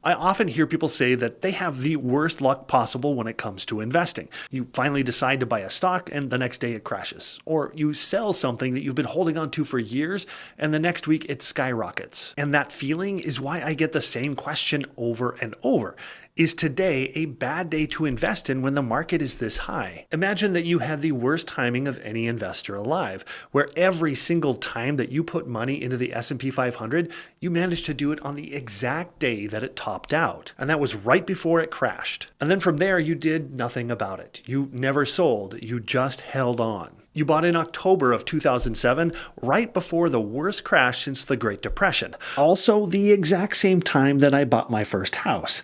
I often hear people say that they have the worst luck possible when it comes to investing. You finally decide to buy a stock and the next day it crashes. Or you sell something that you've been holding on to for years and the next week it skyrockets. And that feeling is why I get the same question over and over. Is today a bad day to invest in when the market is this high? Imagine that you had the worst timing of any investor alive, where every single time that you put money into the S&P 500, you managed to do it on the exact day that it topped out. And that was right before it crashed. And then from there, you did nothing about it. You never sold, you just held on. You bought in October of 2007, right before the worst crash since the Great Depression. Also, the exact same time that I bought my first house.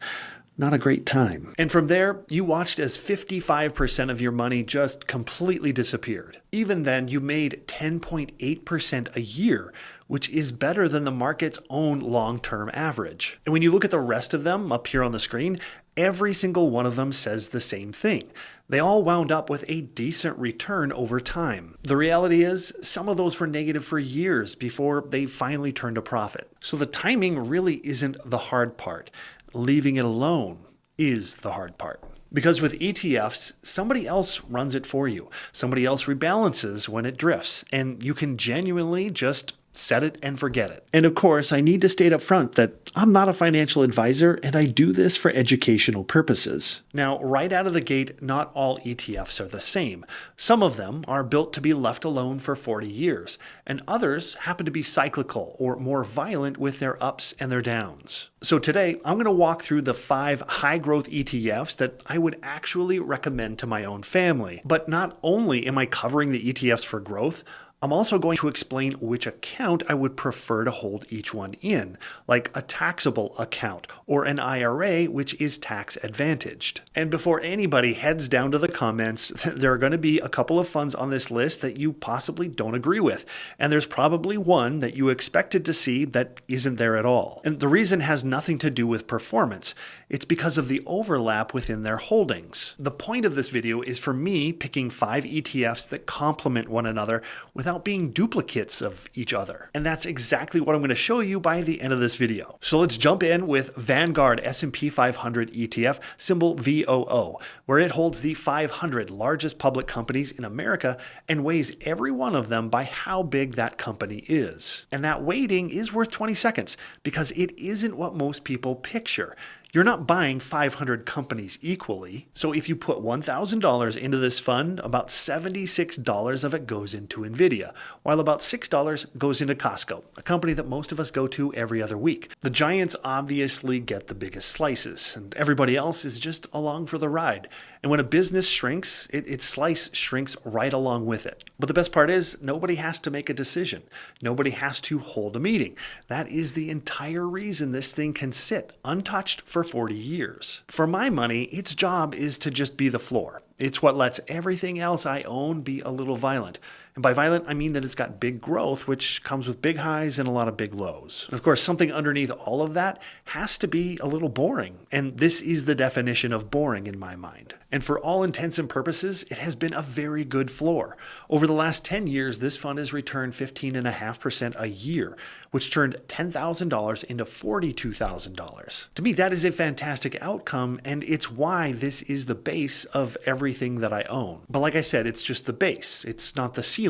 Not a great time. And from there, you watched as 55% of your money just completely disappeared. Even then, you made 10.8% a year, which is better than the market's own long-term average. And when you look at the rest of them up here on the screen, every single one of them says the same thing. They all wound up with a decent return over time. The reality is, some of those were negative for years before they finally turned a profit. So the timing really isn't the hard part. Leaving it alone is the hard part. Because with ETFs, somebody else runs it for you. Somebody else rebalances when it drifts, and you can genuinely just set it and forget it. And of course, I need to state up front that I'm not a financial advisor and I do this for educational purposes. Now, right out of the gate, not all ETFs are the same. Some of them are built to be left alone for 40 years, and others happen to be cyclical or more violent with their ups and their downs. So today, I'm going to walk through the 5 high-growth ETFs that I would actually recommend to my own family. But not only am I covering the ETFs for growth, I'm also going to explain which account I would prefer to hold each one in, like a taxable account or an IRA, which is tax advantaged. And before anybody heads down to the comments, there are going to be a couple of funds on this list that you possibly don't agree with. And there's probably one that you expected to see that isn't there at all. And the reason has nothing to do with performance. It's because of the overlap within their holdings. The point of this video is for me picking 5 ETFs that complement one another without being duplicates of each other. And that's exactly what I'm going to show you by the end of this video. So let's jump in with Vanguard S&P 500 ETF, symbol VOO, where it holds the 500 largest public companies in America and weighs every one of them by how big that company is. And that weighting is worth 20 seconds because it isn't what most people picture. You're not buying 500 companies equally. So if you put $1,000 into this fund, about $76 of it goes into Nvidia, while about $6 goes into Costco, a company that most of us go to every other week. The giants obviously get the biggest slices, and everybody else is just along for the ride. And when a business shrinks, its slice shrinks right along with it. But the best part is, nobody has to make a decision. Nobody has to hold a meeting. That is the entire reason this thing can sit untouched for 40 years. For my money, its job is to just be the floor. It's what lets everything else I own be a little violent. And by violent, I mean that it's got big growth, which comes with big highs and a lot of big lows. And of course, something underneath all of that has to be a little boring. And this is the definition of boring in my mind. And for all intents and purposes, it has been a very good floor. Over the last 10 years, this fund has returned 15.5% a year, which turned $10,000 into $42,000. To me, that is a fantastic outcome, and it's why this is the base of everything that I own. But like I said, it's just the base. It's not the ceiling.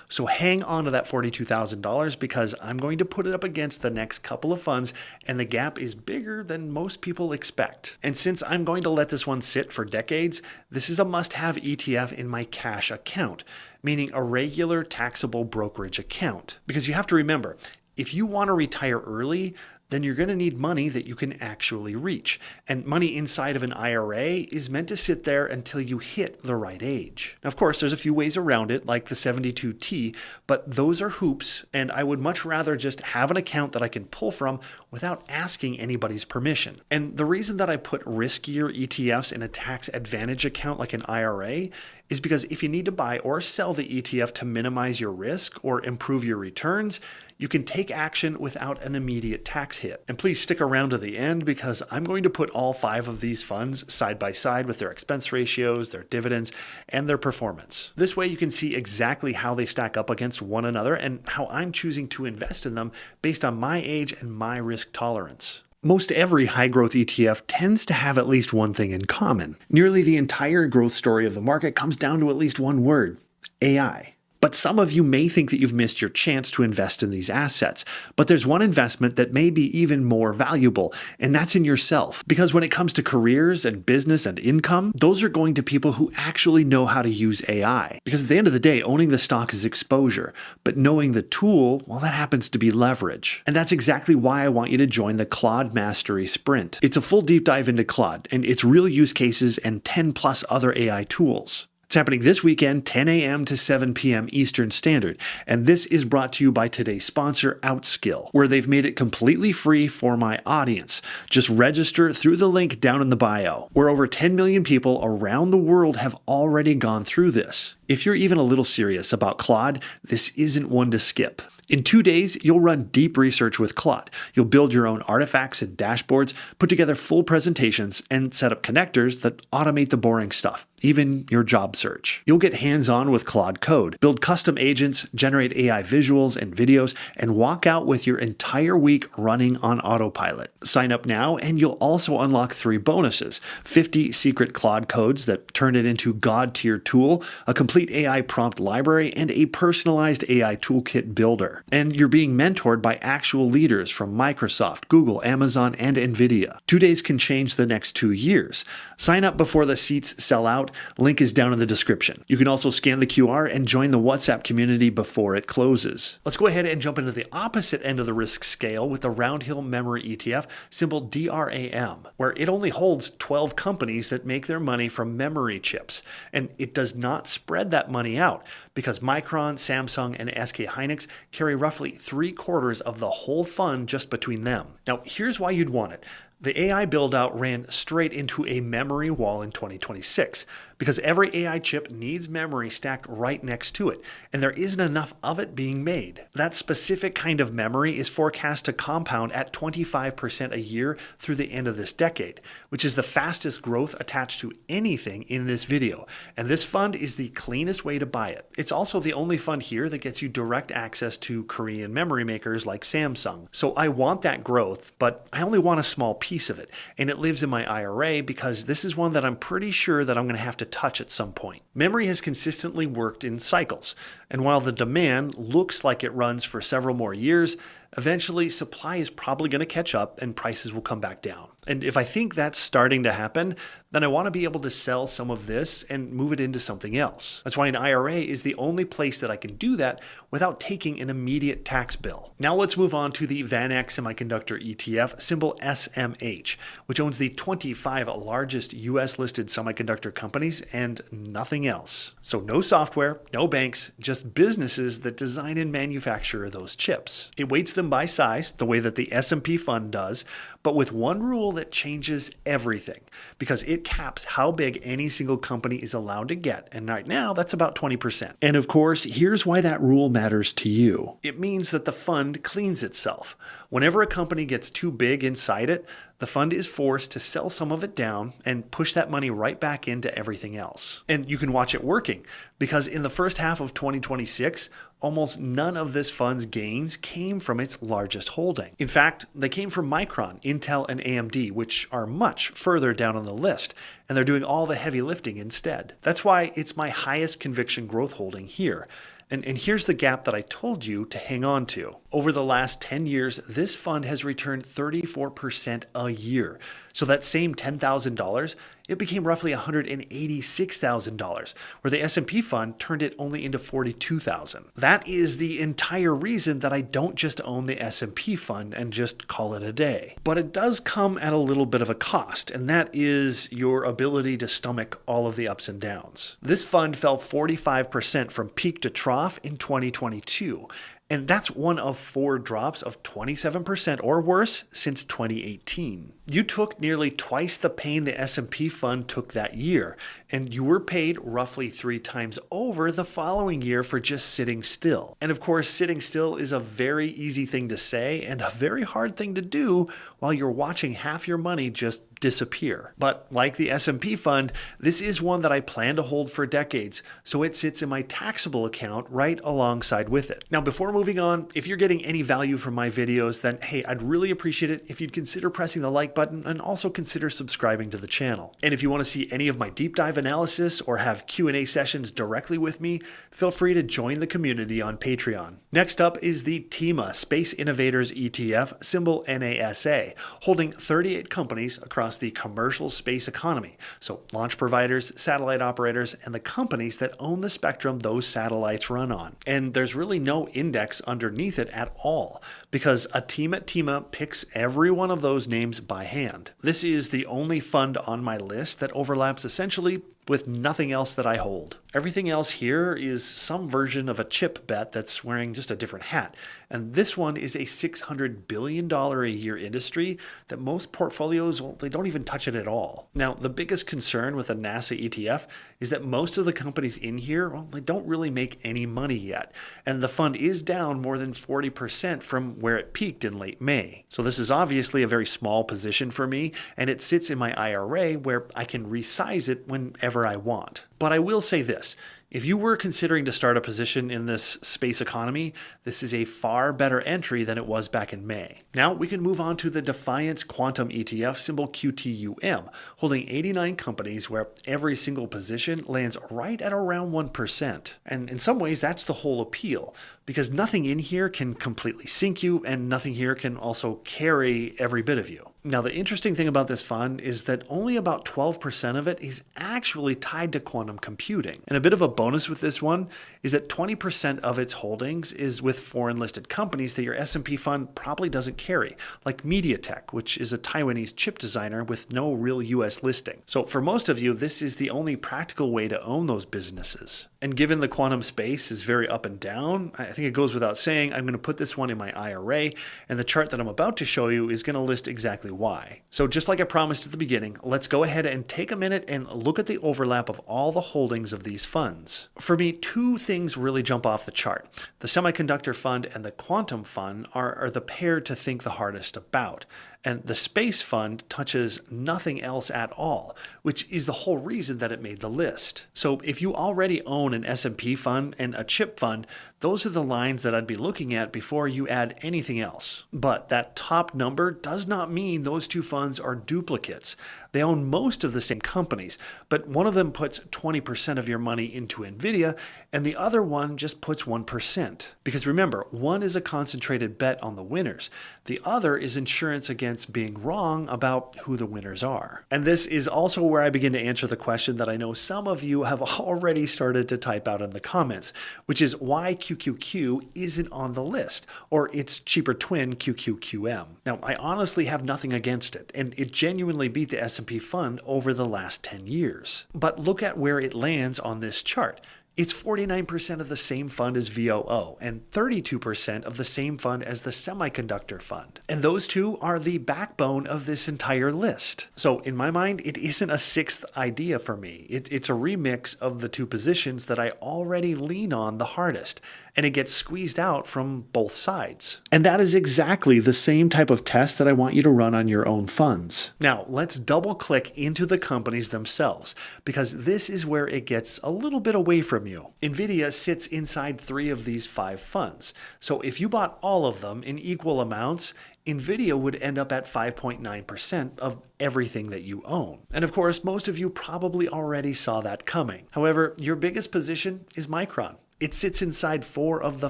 So hang on to that $42,000 because I'm going to put it up against the next couple of funds, and the gap is bigger than most people expect. And since I'm going to let this one sit for decades, this is a must-have ETF in my cash account, meaning a regular taxable brokerage account. Because you have to remember, if you want to retire early, then you're going to need money that you can actually reach. And money inside of an IRA is meant to sit there until you hit the right age. Now, of course, there's a few ways around it, like the 72T, but those are hoops, and I would much rather just have an account that I can pull from without asking anybody's permission. And the reason that I put riskier ETFs in a tax advantage account like an IRA is because if you need to buy or sell the ETF to minimize your risk or improve your returns, you can take action without an immediate tax hit. And please stick around to the end because I'm going to put all 5 of these funds side by side with their expense ratios, their dividends, and their performance. This way you can see exactly how they stack up against one another and how I'm choosing to invest in them based on my age and my risk tolerance. Most every high-growth ETF tends to have at least one thing in common. Nearly the entire growth story of the market comes down to at least one word: AI. But some of you may think that you've missed your chance to invest in these assets. But there's one investment that may be even more valuable, and that's in yourself. Because when it comes to careers and business and income, those are going to people who actually know how to use AI. Because at the end of the day, owning the stock is exposure, but knowing the tool, well, that happens to be leverage. And that's exactly why I want you to join the Claude Mastery Sprint. It's a full deep dive into Claude and its real use cases and 10 plus other AI tools. It's happening this weekend, 10 a.m. to 7 p.m. Eastern Standard, and this is brought to you by today's sponsor, Outskill, where they've made it completely free for my audience. Just register through the link down in the bio, where over 10 million people around the world have already gone through this. If you're even a little serious about Claude, this isn't one to skip. In 2 days, you'll run deep research with Claude. You'll build your own artifacts and dashboards, put together full presentations, and set up connectors that automate the boring stuff, even your job search. You'll get hands-on with Claude Code, build custom agents, generate AI visuals and videos, and walk out with your entire week running on autopilot. Sign up now, and you'll also unlock 3 bonuses: 50 secret Claude codes that turn it into God-tier tool, a complete AI prompt library, and a personalized AI toolkit builder. And you're being mentored by actual leaders from Microsoft, Google, Amazon, and Nvidia. 2 days can change the next 2 years. Sign up before the seats sell out. Link is down in the description. You can also scan the QR and join the WhatsApp community before it closes. Let's go ahead and jump into the opposite end of the risk scale with the Roundhill Memory ETF, symbol DRAM, where it only holds 12 companies that make their money from memory chips. And it does not spread that money out because Micron, Samsung, and SK Hynix carry roughly 3/4 of the whole fund just between them. Now, here's why you'd want it. The AI build-out ran straight into a memory wall in 2026 because every AI chip needs memory stacked right next to it, and there isn't enough of it being made. That specific kind of memory is forecast to compound at 25% a year through the end of this decade, which is the fastest growth attached to anything in this video, and this fund is the cleanest way to buy it. It's also the only fund here that gets you direct access to Korean memory makers like Samsung. So I want that growth, but I only want a small piece of it, and it lives in my IRA because this is one that I'm pretty sure that I'm going to have to touch at some point. Memory has consistently worked in cycles, and while the demand looks like it runs for several more years, eventually supply is probably going to catch up and prices will come back down. And if I think that's starting to happen, then I want to be able to sell some of this and move it into something else. That's why an IRA is the only place that I can do that without taking an immediate tax bill. Now let's move on to the VanEck Semiconductor ETF, symbol SMH, which owns the 25 largest US listed semiconductor companies and nothing else. So no software, no banks, just businesses that design and manufacture those chips. It weights them by size, the way that the S&P fund does, but with one rule that changes everything, because it caps how big any single company is allowed to get, and right now that's about 20%. And of course, here's why that rule matters to you. It means that the fund cleans itself. Whenever a company gets too big inside it, the fund is forced to sell some of it down and push that money right back into everything else. And you can watch it working, because in the first half of 2026, almost none of this fund's gains came from its largest holding. In fact, they came from Micron, Intel, and AMD, which are much further down on the list, and they're doing all the heavy lifting instead. That's why it's my highest conviction growth holding here. And here's the gap that I told you to hang on to. Over the last 10 years, this fund has returned 34% a year. So that same $10,000, it became roughly $186,000, where the S&P fund turned it only into $42,000. That is the entire reason that I don't just own the S&P fund and just call it a day. But it does come at a little bit of a cost, and that is your ability to stomach all of the ups and downs. This fund fell 45% from peak to trough in 2022. And that's one of 4 drops of 27% or worse since 2018. You took nearly twice the pain the S&P fund took that year, and you were paid roughly 3 times over the following year for just sitting still. And of course, sitting still is a very easy thing to say and a very hard thing to do while you're watching half your money just disappear. But like the S&P fund, this is one that I plan to hold for decades, so it sits in my taxable account right alongside with it. Now, before moving moving on, if you're getting any value from my videos, then hey, I'd really appreciate it if you'd consider pressing the like button and also consider subscribing to the channel. And if you want to see any of my deep dive analysis or have Q&A sessions directly with me, feel free to join the community on Patreon. Next up is the TEMA Space Innovators ETF, symbol NASA, holding 38 companies across the commercial space economy. So launch providers, satellite operators, and the companies that own the spectrum those satellites run on. And there's really no index underneath it at all, because a team at TEMA picks every one of those names by hand. This is the only fund on my list that overlaps essentially with nothing else that I hold. Everything else here is some version of a chip bet that's wearing just a different hat. And this one is a $600 billion a year industry that most portfolios, well, they don't even touch it at all. Now, the biggest concern with a NASA ETF is that most of the companies in here, well, they don't really make any money yet. And the fund is down more than 40% from where it peaked in late May. So this is obviously a very small position for me, and it sits in my IRA where I can resize it whenever I want. But I will say this. If you were considering to start a position in this space economy, this is a far better entry than it was back in May. Now we can move on to the Defiance Quantum ETF, symbol QTUM, holding 89 companies where every single position lands right at around 1%. And in some ways, that's the whole appeal, because nothing in here can completely sink you, and nothing here can also carry every bit of you. Now, the interesting thing about this fund is that only about 12% of it is actually tied to quantum computing. And a bit of a bonus with this one is that 20% of its holdings is with foreign listed companies that your S&P fund probably doesn't carry, like MediaTek, which is a Taiwanese chip designer with no real US listing. So for most of you, this is the only practical way to own those businesses. And given the quantum space is very up and down, I think it goes without saying I'm going to put this one in my IRA, and the chart that I'm about to show you is going to list exactly why. So just like I promised at the beginning, let's go ahead and take a minute and look at the overlap of all the holdings of these funds. For me, two things really jump off the chart. The semiconductor fund and the quantum fund are the pair to think the hardest about. And the space fund touches nothing else at all, which is the whole reason that it made the list. So if you already own an S&P fund and a chip fund, those are the lines that I'd be looking at before you add anything else. But that top number does not mean those two funds are duplicates. They own most of the same companies, but one of them puts 20% of your money into Nvidia, and the other one just puts 1%. Because remember, one is a concentrated bet on the winners. The other is insurance against being wrong about who the winners are. And this is also where I begin to answer the question that I know some of you have already started to type out in the comments, which is why QQQ isn't on the list, or its cheaper twin QQQM. Now, I honestly have nothing against it, and it genuinely beat the S&P fund over the last 10 years. But look at where it lands on this chart. It's 49% of the same fund as VOO and 32% of the same fund as the semiconductor fund. And those two are the backbone of this entire list. So in my mind, it isn't a sixth idea for me. It's a remix of the two positions that I already lean on the hardest, and it gets squeezed out from both sides. And that is exactly the same type of test that I want you to run on your own funds. Now, let's double click into the companies themselves, because this is where it gets a little bit away from you. Nvidia sits inside 3 of these 5 funds. So if you bought all of them in equal amounts, Nvidia would end up at 5.9% of everything that you own. And of course, most of you probably already saw that coming. However, your biggest position is Micron. It sits inside 4 of the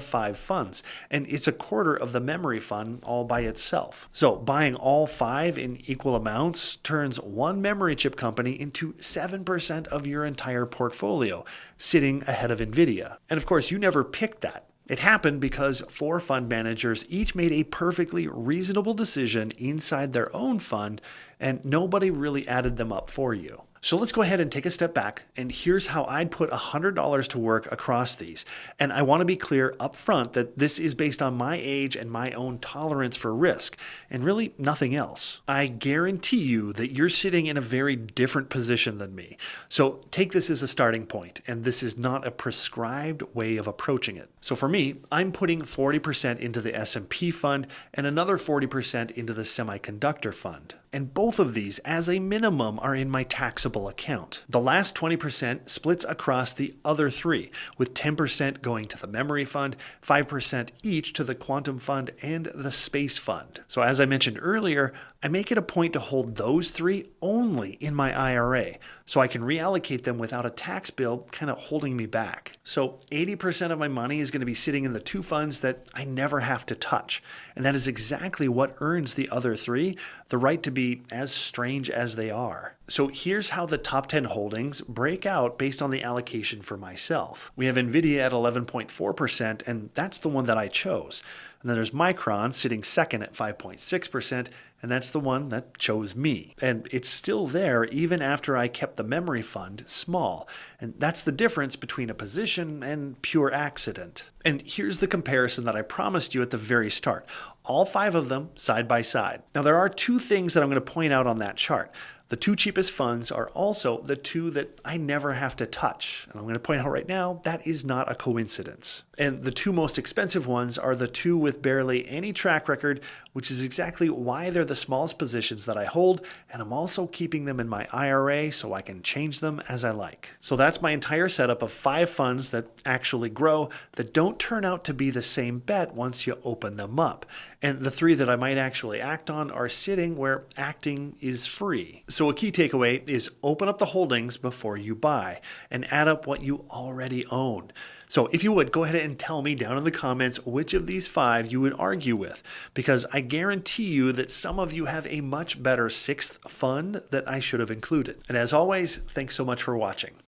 5 funds, and it's a quarter of the memory fund all by itself. So buying all 5 in equal amounts turns one memory chip company into 7% of your entire portfolio, sitting ahead of Nvidia. And of course, you never picked that. It happened because 4 fund managers each made a perfectly reasonable decision inside their own fund, and nobody really added them up for you. So let's go ahead and take a step back, and here's how I'd put $100 to work across these. And I want to be clear up front that this is based on my age and my own tolerance for risk, and really nothing else. I guarantee you that you're sitting in a very different position than me. So take this as a starting point, and this is not a prescribed way of approaching it. So for me, I'm putting 40% into the S&P fund and another 40% into the semiconductor fund. And both of these, as a minimum, are in my taxable account. The last 20% splits across the other three, with 10% going to the memory fund, 5% each to the quantum fund and the space fund. So as I mentioned earlier, I make it a point to hold those three only in my IRA, so I can reallocate them without a tax bill kind of holding me back. So 80% of my money is going to be sitting in the two funds that I never have to touch. And that is exactly what earns the other three the right to be as strange as they are. So here's how the top 10 holdings break out based on the allocation for myself. We have Nvidia at 11.4%, and that's the one that I chose. And then there's Micron sitting second at 5.6%, and that's the one that chose me. And it's still there even after I kept the memory fund small. And that's the difference between a position and pure accident. And here's the comparison that I promised you at the very start. All 5 of them side by side. Now there are 2 things that I'm going to point out on that chart. The 2 cheapest funds are also the 2 that I never have to touch. And I'm going to point out right now, that is not a coincidence. And the 2 most expensive ones are the 2 with barely any track record, which is exactly why they're the smallest positions that I hold. And I'm also keeping them in my IRA so I can change them as I like. So that's my entire setup of 5 funds that actually grow, that don't turn out to be the same bet once you open them up. And the 3 that I might actually act on are sitting where acting is free. So a key takeaway is open up the holdings before you buy and add up what you already own. So if you would, go ahead and tell me down in the comments which of these 5 you would argue with, because I guarantee you that some of you have a much better 6th fund that I should have included. And as always, thanks so much for watching.